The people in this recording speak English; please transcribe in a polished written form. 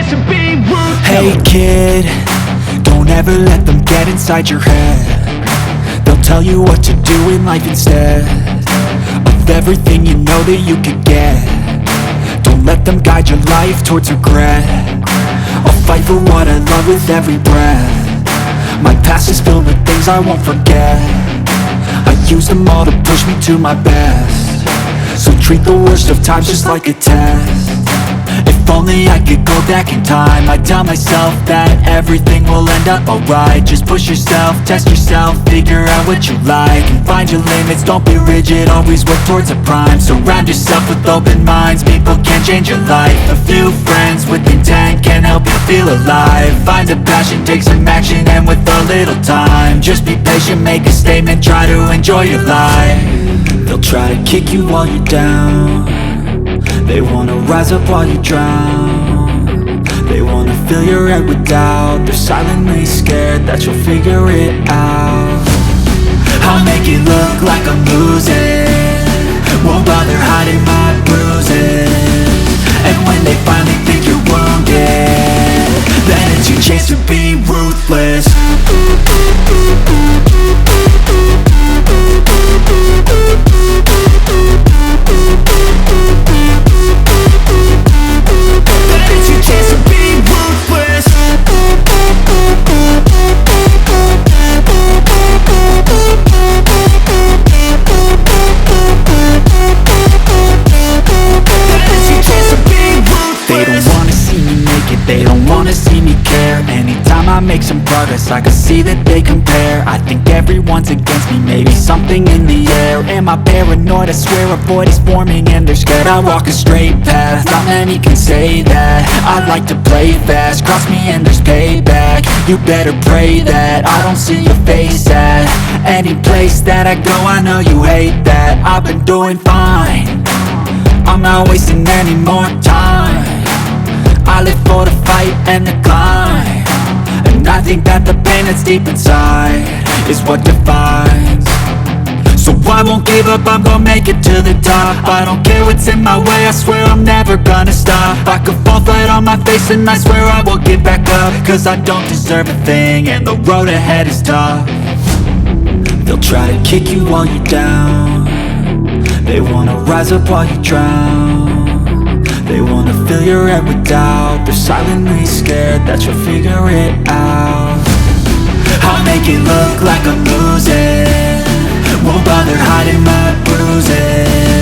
chance to be ruthless. Hey kid, don't ever let them get inside your head. They'll tell you what to do in life instead of everything you know that you could get. Don't let them guide your life towards regret. I'll fight for what I love with every breath. My past is filled with things I won't forget. I use them all to push me to my best. So treat the worst of times just like a test. If only I could go back in time, I'd tell myself that everything will end up alright. Just push yourself, test yourself, figure out what you like, and find your limits, don't be rigid, always work towards a prime. Surround yourself with open minds, people can change your life. A few friends with intent can help you feel alive. Find a passion, take some action, and with a little time, just be patient, make a statement, try to enjoy your life. They'll try to kick you while you're down. They wanna rise up while you drown. They wanna fill your head with doubt. They're silently scared that you'll figure it out. I'll make it look like I'm losing, won't bother hiding my bruises. And when they finally think you're wounded, then it's your chance to be ruthless. They don't wanna see me care. Anytime I make some progress, I can see that they compare. I think everyone's against me, maybe something in the air. Am I paranoid? I swear a void is forming and they're scared. I walk a straight path, not many can say that. I like to play fast, cross me and there's payback. You better pray that I don't see your face at any place that I go. I know you hate that. I've been doing fine, I'm not wasting any more time. I live for the fight and the climb, and I think that the pain that's deep inside is what defines. So I won't give up, I'm gonna make it to the top. I don't care what's in my way, I swear I'm never gonna stop. I could fall flat on my face and I swear I will get back up, cause I don't deserve a thing and the road ahead is tough. They'll try to kick you while you're down. They wanna rise up while you drown. They wanna fill your head with doubt. They're silently scared that you'll figure it out. I'll make it look like I'm losing, won't bother hiding my bruises.